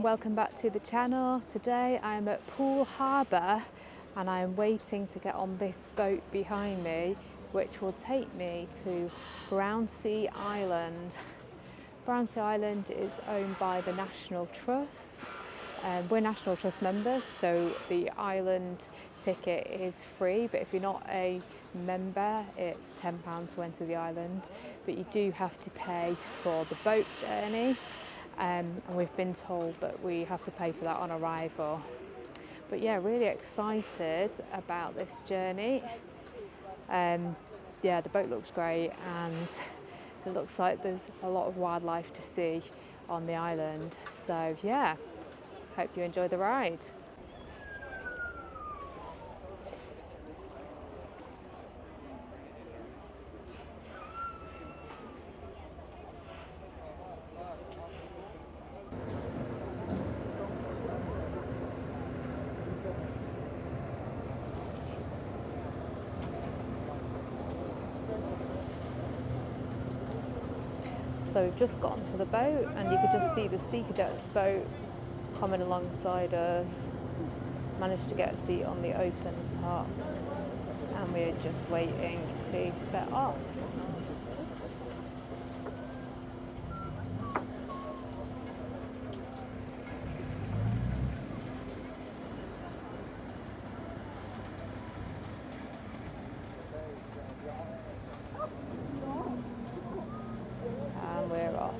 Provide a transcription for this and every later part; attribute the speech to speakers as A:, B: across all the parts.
A: welcome back to the channel. Today I'm at Poole Harbour and I'm waiting to get on this boat behind me which will take me to Brownsea Island. Brownsea Island is owned by the National Trust. We're National Trust members, so the island ticket is free, but if you're not a member it's £10 to enter the island, but you do have to pay for the boat journey. And we've been told that we have to pay for that on arrival. But yeah, really excited about this journey. Yeah, the boat looks great and it looks like there's a lot of wildlife to see on the island. So yeah, hope you enjoy the ride. So we've just got onto the boat and you can just see the Sea Cadets boat coming alongside us. Managed to get a seat on the open top and we're just waiting to set off. And we're off.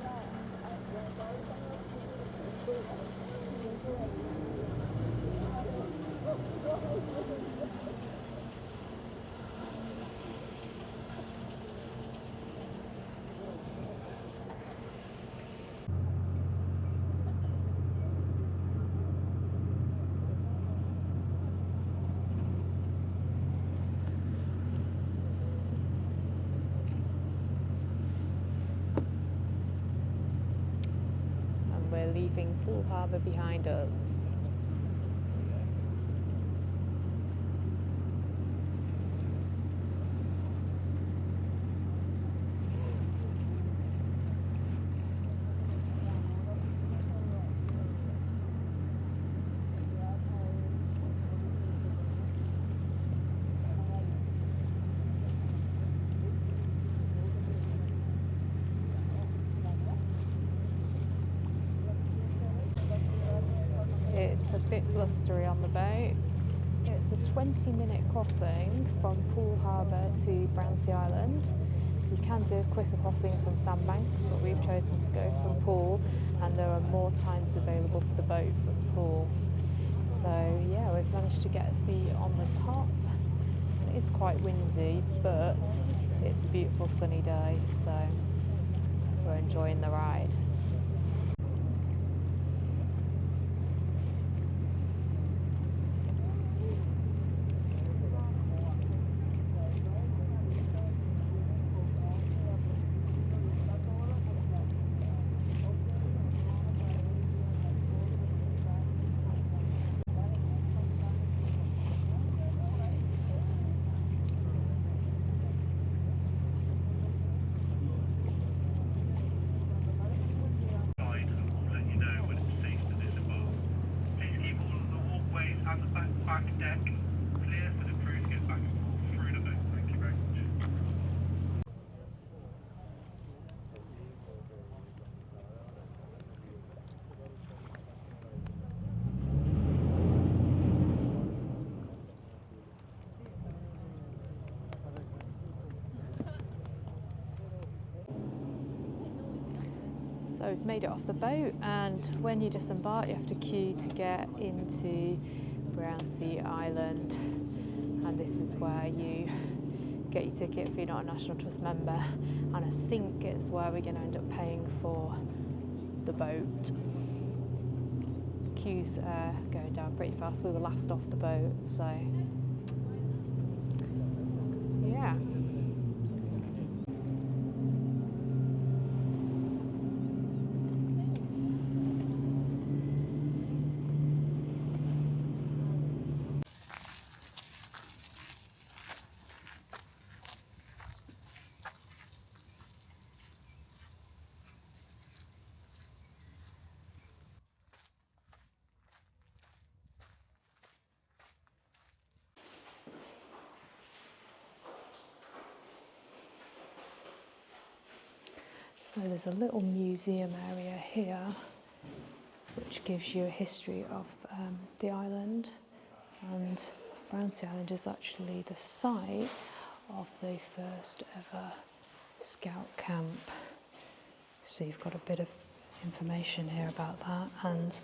A: We're leaving Poole Harbour behind us. It's a bit blustery on the boat. It's a 20-minute crossing from Poole Harbour to Brownsea Island. You can do a quicker crossing from Sandbanks, but we've chosen to go from Poole, and there are more times available for the boat from Poole. So yeah, we've managed to get a seat on the top. It is quite windy, but it's a beautiful sunny day, so we're enjoying the ride.
B: And the back deck clear for the crew to get back and forth through the boat. Thank you very much.
A: So we've made it off the boat, and when you disembark you have to queue to get into Brownsea Island, and this is where you get your ticket if you're not a National Trust member, and I think it's where we're going to end up paying for the boat. Queues are going down pretty fast. We were last off the boat, so yeah. So there's a little museum area here which gives you a history of the island, and Brownsea Island is actually the site of the first ever scout camp. So you've got a bit of information here about that, and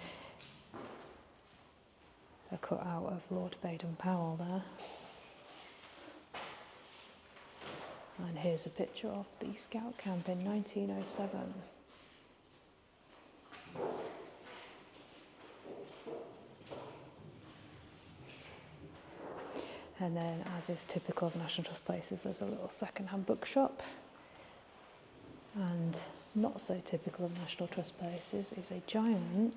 A: a cutout of Lord Baden-Powell there. And here's a picture of the scout camp in 1907. And then, as is typical of National Trust places, there's a little second-hand bookshop. And not so typical of National Trust places is a giant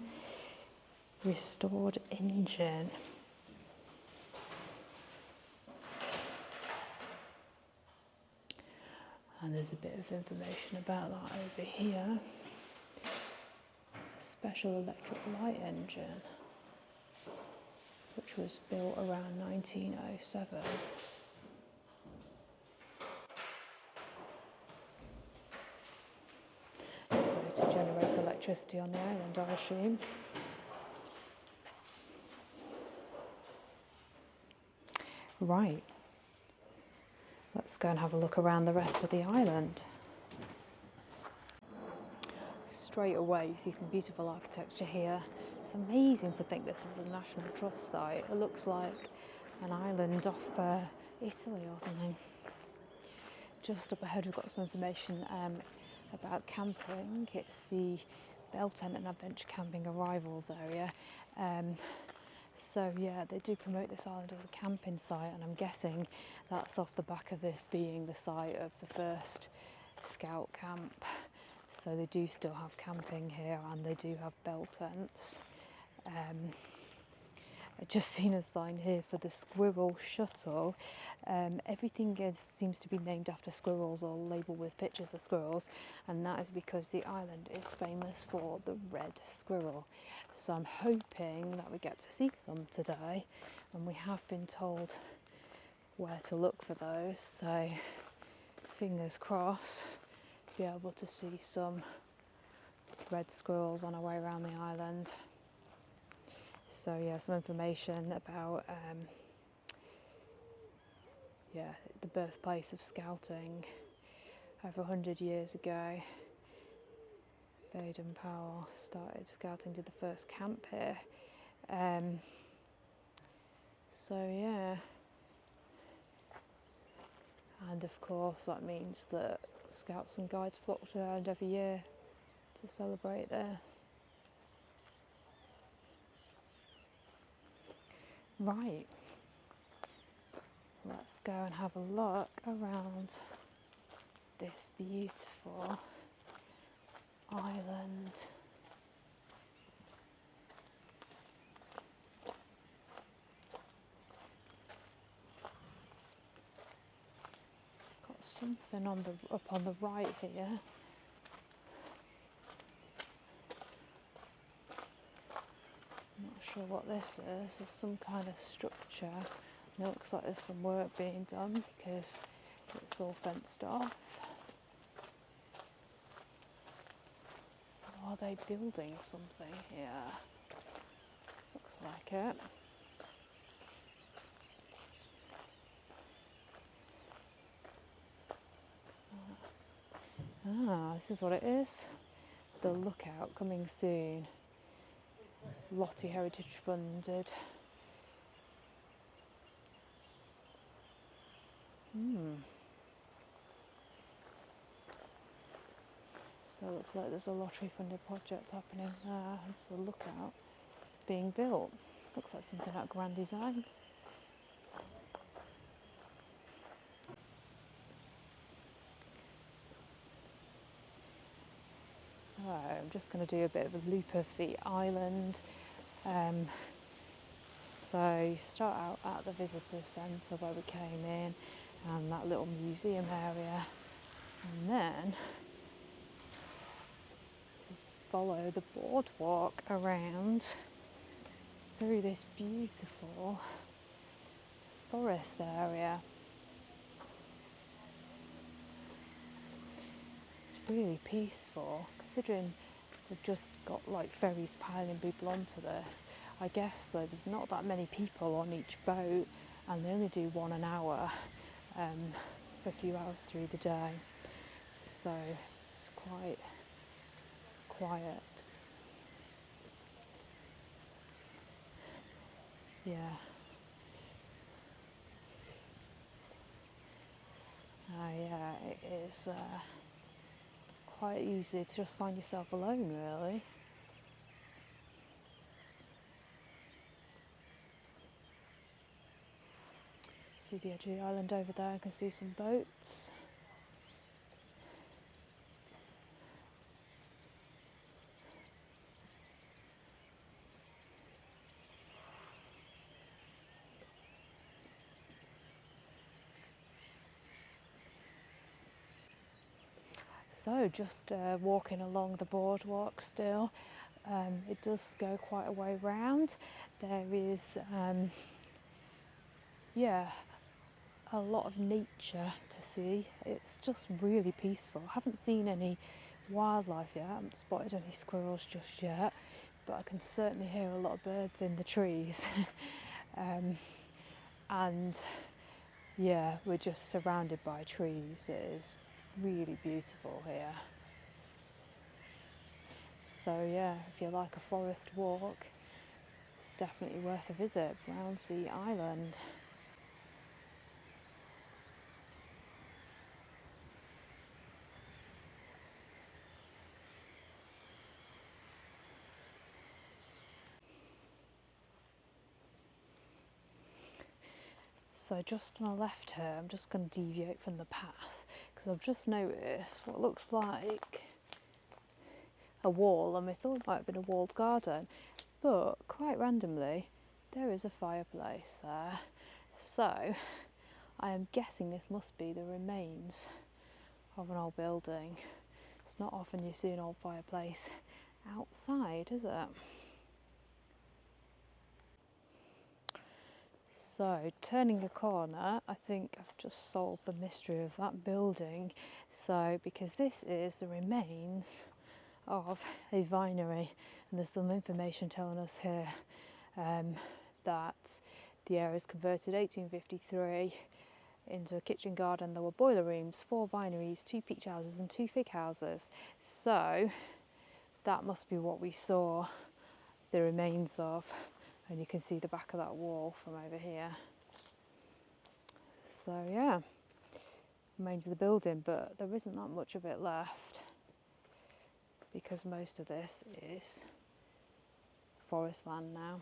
A: restored engine. And there's a bit of information about that over here. A special electric light engine, which was built around 1907. So to generate electricity on the island, I assume. Right. Let's go and have a look around the rest of the island. Straight away you see some beautiful architecture here. It's amazing to think this is a National Trust site. It looks like an island off Italy or something. Just up ahead we've got some information about camping. It's the Bell Tent and Adventure Camping Arrivals area. So yeah, they do promote this island as a camping site, and I'm guessing that's off the back of this being the site of the first scout camp. So they do still have camping here, and they do have bell tents. I've just seen a sign here for the Squirrel Shuttle. Everything seems to be named after squirrels or labelled with pictures of squirrels, and that is because the island is famous for the red squirrel. So I'm hoping that we get to see some today, and we have been told where to look for those, so fingers crossed be able to see some red squirrels on our way around the island. So yeah, some information about the birthplace of scouting. Over 100 years ago, Baden-Powell started scouting, did the first camp here. So yeah, and of course that means that scouts and guides flock to the island every year to celebrate this. Right, let's go and have a look around this beautiful island. Got something up on the right here. I'm not sure what this is. There's some kind of structure. And it looks like there's some work being done because it's all fenced off. Or are they building something here? Looks like it. This is what it is. The Lookout, coming soon. Lottie Heritage funded. So it looks like there's a lottery funded project happening there. It's a Lookout being built. Looks like something like Grand Designs. So I'm just going to do a bit of a loop of the island. So you start out at the visitor centre where we came in, and that little museum area, and then follow the boardwalk around through this beautiful forest area. It's really peaceful, considering we've just got like ferries piling people onto this. I guess though there's not that many people on each boat, and they only do one an hour for a few hours through the day, so it's quite quiet. Yeah. Yeah, it is quite easy to just find yourself alone, really. See the edge of the island over there, I can see some boats. So just walking along the boardwalk still. It does go quite a way round. There is, yeah, a lot of nature to see. It's just really peaceful. I haven't seen any wildlife yet. I haven't spotted any squirrels just yet, but I can certainly hear a lot of birds in the trees. And yeah, we're just surrounded by trees. It is really beautiful here. So yeah, if you like a forest walk, it's definitely worth a visit, Brownsea Island. So just on the left here, I'm just going to deviate from the path because I've just noticed what looks like a wall, and I thought it might have been a walled garden, but quite randomly there is a fireplace there. So I am guessing this must be the remains of an old building. It's not often you see an old fireplace outside, is it? So, turning a corner, I think I've just solved the mystery of that building. So, because this is the remains of a vinery, and there's some information telling us here that the area was converted 1853 into a kitchen garden. There were boiler rooms, 4 vineries, 2 peach houses and 2 fig houses. So that must be what we saw the remains of, and you can see the back of that wall from over here. So yeah, remains of the building, but there isn't that much of it left because most of this is forest land now.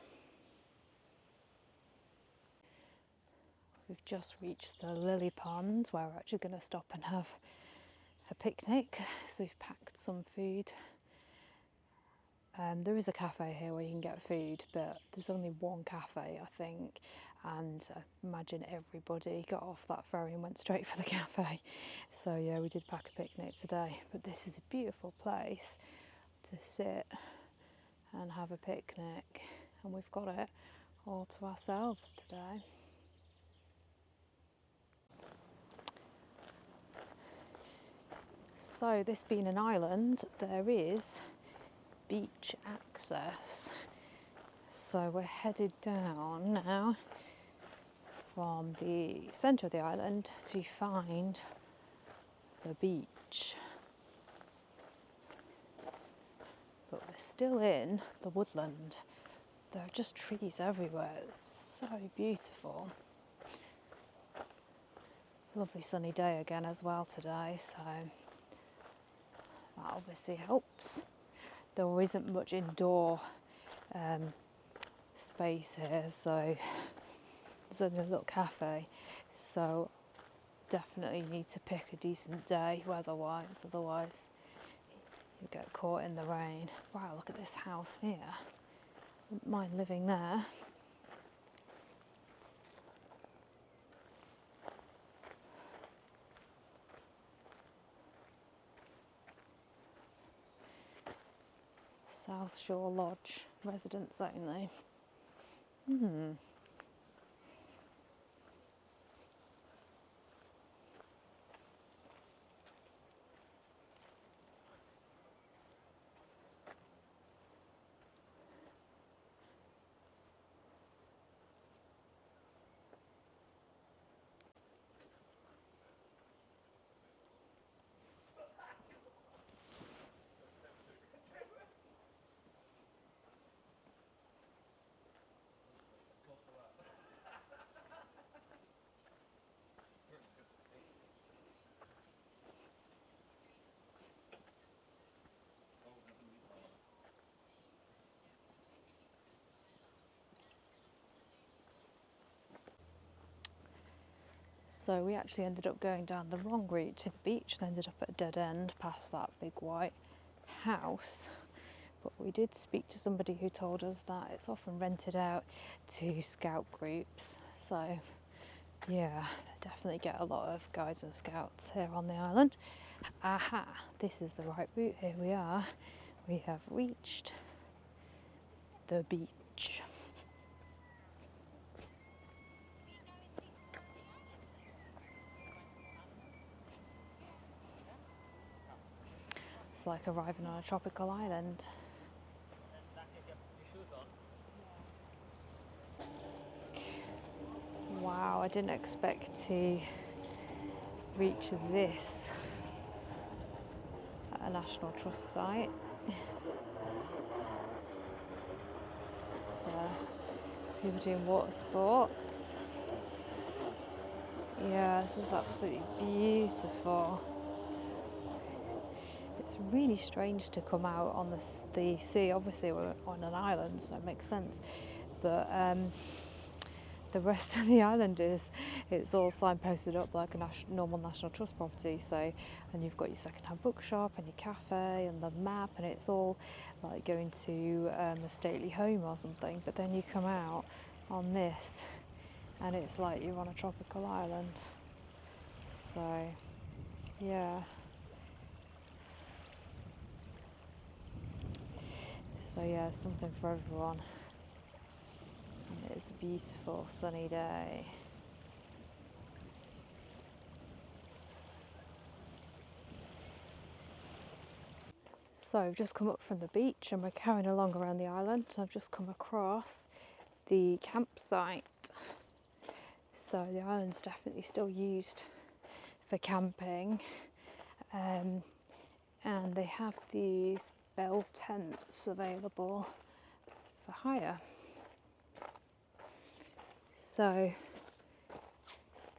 A: We've just reached the lily pond where we're actually going to stop and have a picnic. So we've packed some food. There is a cafe here where you can get food, but there's only one cafe, I think, and I imagine everybody got off that ferry and went straight for the cafe. So yeah, we did pack a picnic today, but this is a beautiful place to sit and have a picnic, and we've got it all to ourselves today. So this being an island, there is beach access. So we're headed down now from the centre of the island to find the beach. But we're still in the woodland. There are just trees everywhere. It's so beautiful. Lovely sunny day again as well today, so that obviously helps. There isn't much indoor space here, so there's only a little cafe, so definitely need to pick a decent day weather-wise, otherwise you get caught in the rain. Wow, look at this house here. Wouldn't mind living there. South Shore Lodge, residents only. So we actually ended up going down the wrong route to the beach and ended up at a dead end past that big white house. But we did speak to somebody who told us that it's often rented out to scout groups. So yeah, they definitely get a lot of guides and scouts here on the island. Aha, this is the right route. Here we are. We have reached the beach. It's like arriving on a tropical island. Wow, I didn't expect to reach this at a National Trust site. So, people doing water sports. Yeah, this is absolutely beautiful. It's really strange to come out on the sea. Obviously, we're on an island, so it makes sense. But the rest of the island it's all signposted up like a normal National Trust property. So, and you've got your second-hand bookshop and your cafe and the map, and it's all like going to a stately home or something. But then you come out on this, and it's like you're on a tropical island. So, yeah. So yeah, something for everyone. And it's a beautiful sunny day. So we've just come up from the beach and we're carrying along around the island. I've just come across the campsite. So the island's definitely still used for camping. And they have these bell tents available for hire. So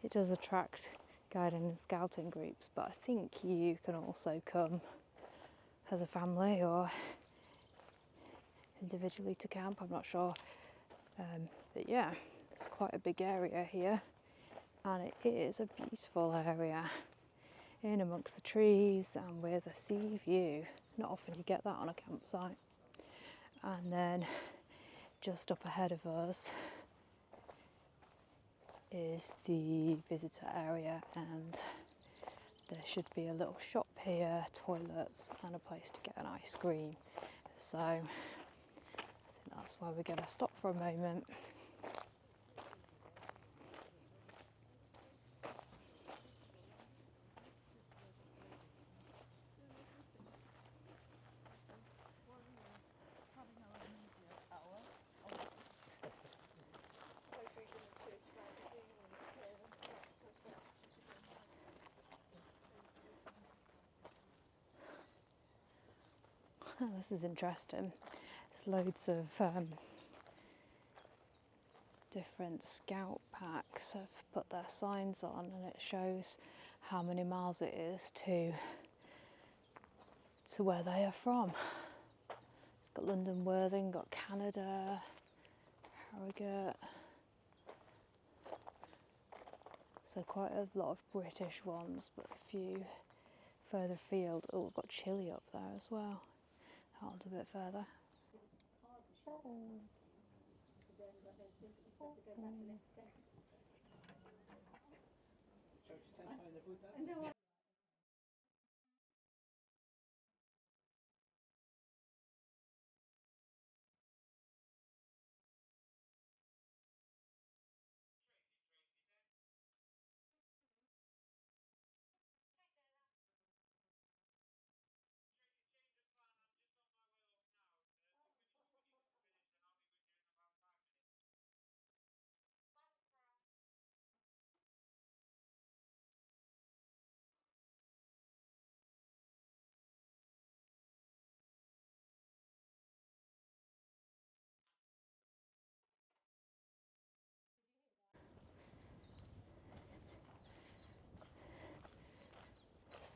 A: it does attract guiding and scouting groups, but I think you can also come as a family or individually to camp. I'm not sure, but yeah, it's quite a big area here, and it is a beautiful area in amongst the trees and with a sea view. Not often you get that on a campsite. And then just up ahead of us is the visitor area, and there should be a little shop here, toilets and a place to get an ice cream. So I think that's where we're going to stop for a moment. This is interesting. There's loads of different scout packs have put their signs on, and it shows how many miles it is to where they are from. It's got London Worthing, got Canada, Harrogate. So quite a lot of British ones, but a few further afield. Oh, we've got Chile up there as well. That one's a bit further.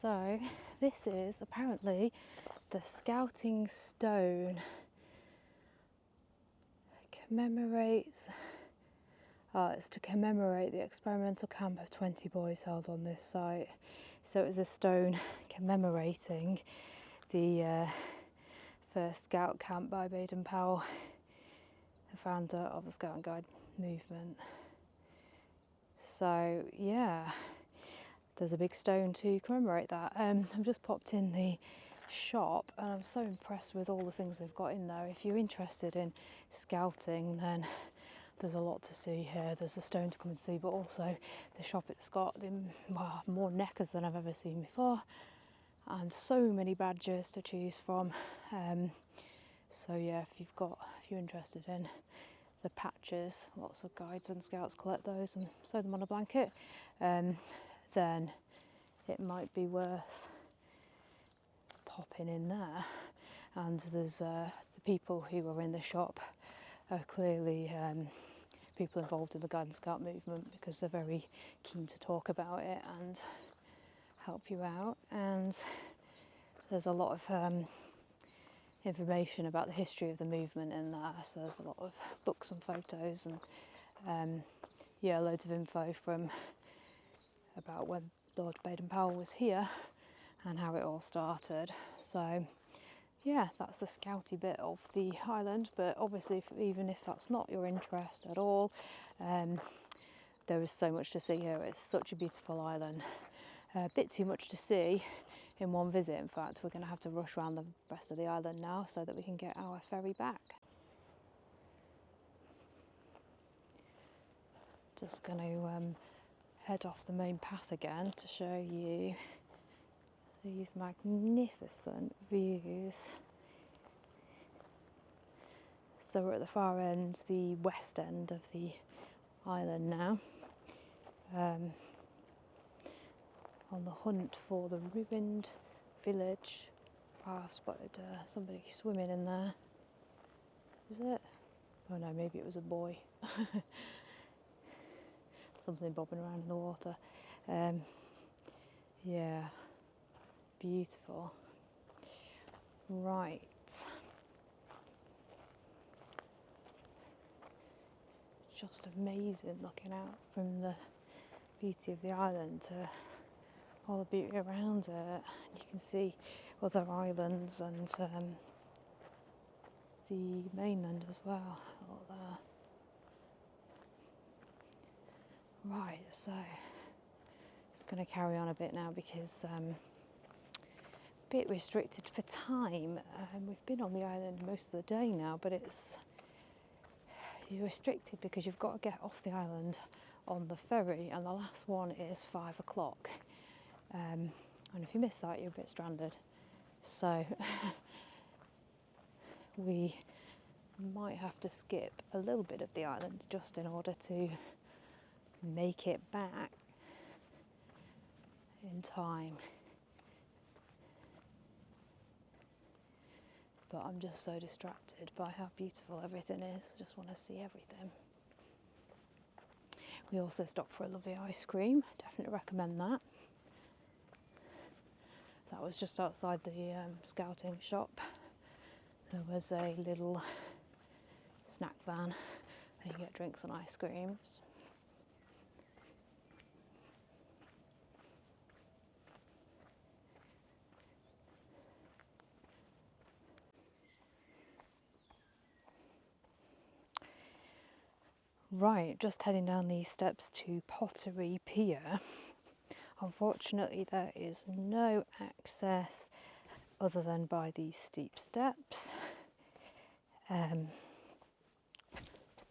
A: So this is apparently the scouting stone. It commemorates It's to commemorate the experimental camp of 20 boys held on this site. So it was a stone commemorating the first scout camp by Baden-Powell, the founder of the Scout and Guide movement. So yeah, there's a big stone to commemorate that. I've just popped in the shop and I'm so impressed with all the things they've got in there. If you're interested in scouting, then there's a lot to see here. There's the stone to come and see, but also the shop, it's got more neckers than I've ever seen before, and so many badges to choose from. So yeah, if you're interested in the patches, lots of guides and scouts collect those and sew them on a blanket, then it might be worth popping in there. And there's the people who are in the shop are clearly people involved in the Guide and Scout movement, because they're very keen to talk about it and help you out. And there's a lot of information about the history of the movement in there, so there's a lot of books and photos and yeah, loads of info from about when Lord Baden-Powell was here and how it all started. So yeah, that's the scouty bit of the island, but obviously even if that's not your interest at all, there is so much to see here. It's such a beautiful island. A bit too much to see in one visit. In fact, we're going to have to rush around the rest of the island now so that we can get our ferry back. Just going to head off the main path again to show you these magnificent views. So we're at the far end, the west end of the island now, on the hunt for the ruined village. I spotted somebody swimming in there. Is it? Oh no, maybe it was a boy. Something bobbing around in the water. Yeah, beautiful. Right. Just amazing looking out from the beauty of the island to all the beauty around it. You can see other islands and the mainland as well. All there. Right, so it's going to carry on a bit now because a bit restricted for time. We've been on the island most of the day now, but you're restricted because you've got to get off the island on the ferry, and the last one is 5 o'clock. And if you miss that, you're a bit stranded. So we might have to skip a little bit of the island just in order to make it back in time. But I'm just so distracted by how beautiful everything is. I just want to see everything. We also stopped for a lovely ice cream. Definitely recommend that. That was just outside the scouting shop. There was a little snack van and you get drinks and ice creams. Right, just heading down these steps to Pottery Pier. Unfortunately, there is no access other than by these steep steps.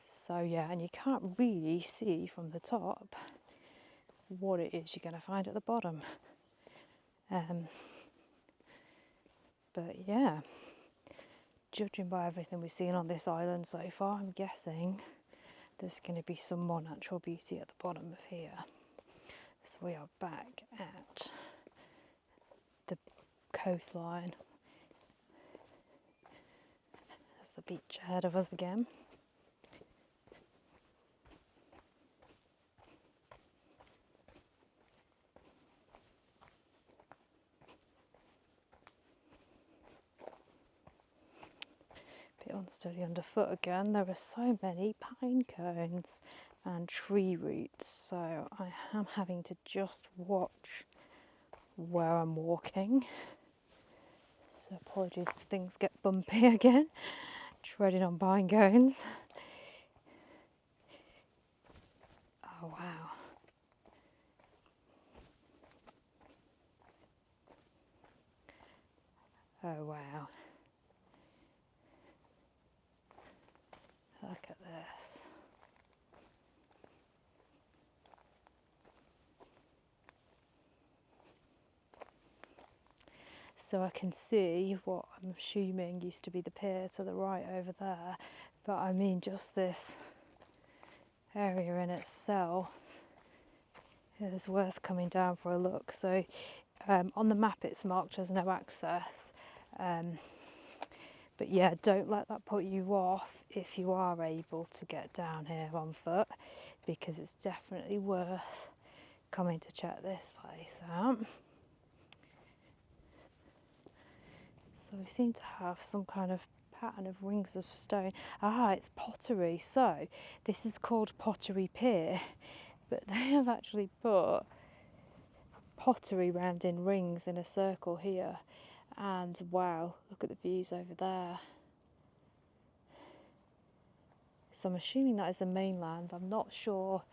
A: So yeah, and you can't really see from the top what it is you're going to find at the bottom. But yeah, judging by everything we've seen on this island so far, I'm guessing there's going to be some more natural beauty at the bottom of here. So we are back at the coastline. There's the beach ahead of us again. Bit unsteady underfoot again. There are so many pine cones and tree roots, so I am having to just watch where I'm walking. So apologies if things get bumpy again. Treading on pine cones. Oh wow. Oh wow. Look at this. So I can see what I'm assuming used to be the pier to the right over there, but I mean just this area in itself is worth coming down for a look. So on the map it's marked as no access, but yeah, don't let that put you off if you are able to get down here on foot, because it's definitely worth coming to check this place out. So we seem to have some kind of pattern of rings of stone. Ah, it's pottery. So this is called Pottery Pier, but they have actually put pottery round in rings in a circle here. And wow, look at the views over there. So I'm assuming that is the mainland. I'm not sure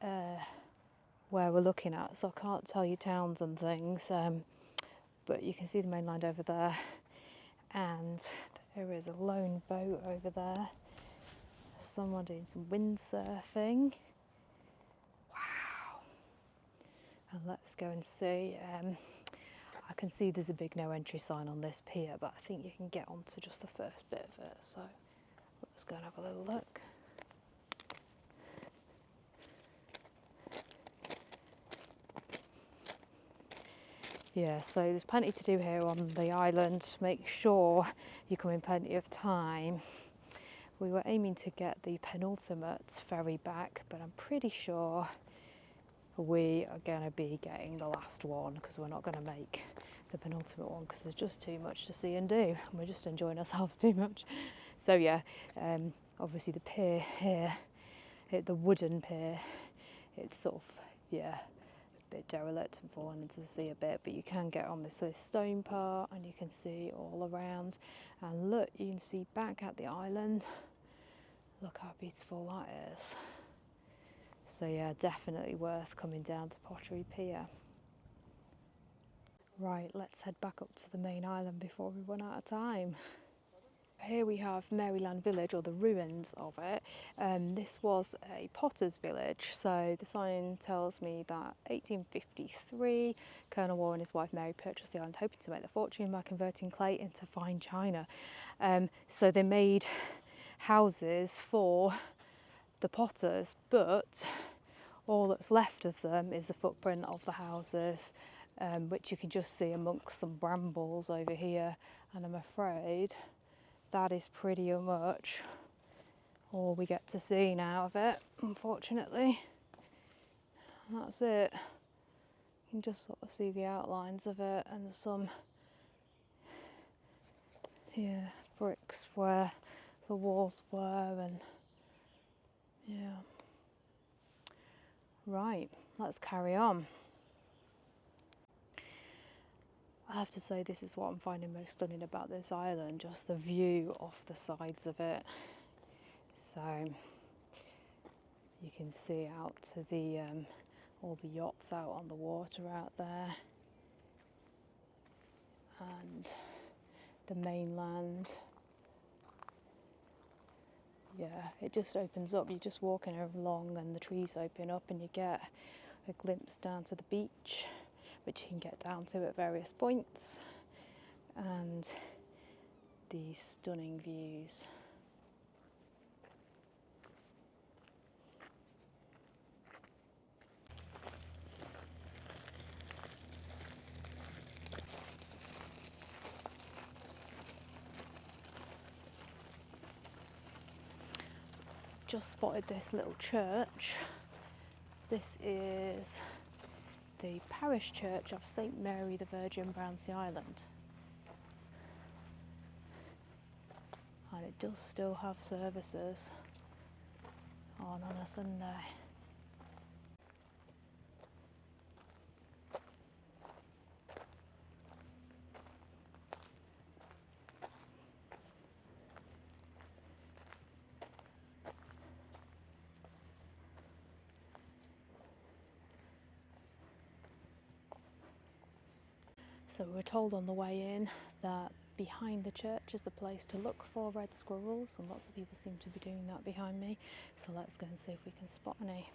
A: where we're looking at, so I can't tell you towns and things. But you can see the mainland over there, and there is a lone boat over there. Someone doing some windsurfing. Wow. And let's go and see. I can see there's a big no entry sign on this pier, but I think you can get onto just the first bit of it. So let's go and have a little look. Yeah, so there's plenty to do here on the island. Make sure you come in plenty of time. We were aiming to get the penultimate ferry back, but I'm pretty sure we are going to be getting the last one, because we're not going to make the penultimate one because there's just too much to see and do, and we're just enjoying ourselves too much. So yeah, obviously the pier here, the wooden pier, it's sort of, yeah, bit derelict and fallen into the sea a bit, but you can get on this stone part and you can see all around, and look, you can see back at the island. Look how beautiful that is. So yeah, definitely worth coming down to Pottery Pier. Right, let's head back up to the main island before we run out of time. Here we have Maryland Village, or the ruins of it. This was a potter's village, so the sign tells me that 1853, Colonel Waugh and his wife Mary purchased the island hoping to make their fortune by converting clay into fine china. So they made houses for the potters, but all that's left of them is the footprint of the houses, which you can just see amongst some brambles over here, and I'm afraid that is pretty much all we get to see now of it, unfortunately. And that's it. You can just sort of see the outlines of it and some, yeah, bricks where the walls were, and yeah. Right, let's carry on. I have to say, this is what I'm finding most stunning about this island, just the view off the sides of it. So you can see out to the all the yachts out on the water out there, and the mainland. Yeah, it just opens up. You're just walking along and the trees open up and you get a glimpse down to the beach, which you can get down to at various points, and these stunning views. Just spotted this little church. This is the parish church of St Mary the Virgin, Brownsea Island, and it does still have services on a Sunday. So we were told on the way in that behind the church is the place to look for red squirrels, and lots of people seem to be doing that behind me. So let's go and see if we can spot any.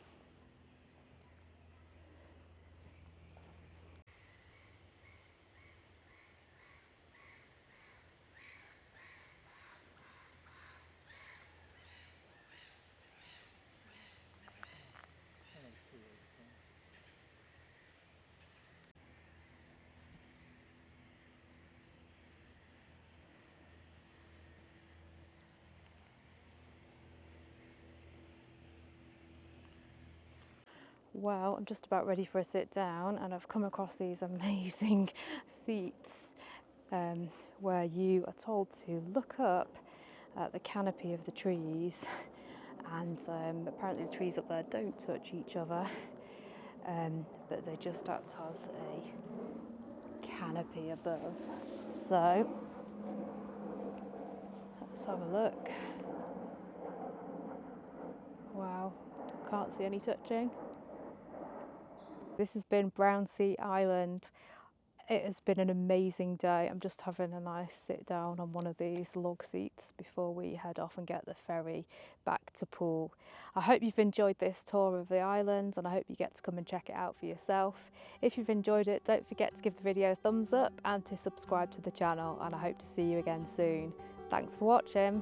A: Well, I'm just about ready for a sit down, and I've come across these amazing seats where you are told to look up at the canopy of the trees, and apparently the trees up there don't touch each other, but they just act as a canopy above. So let's have a look. Wow, can't see any touching. This has been Brownsea Island. It has been an amazing day. I'm just having a nice sit down on one of these log seats before we head off and get the ferry back to Poole. I hope you've enjoyed this tour of the island, and I hope you get to come and check it out for yourself. If you've enjoyed it, don't forget to give the video a thumbs up and to subscribe to the channel, and I hope to see you again soon. Thanks for watching.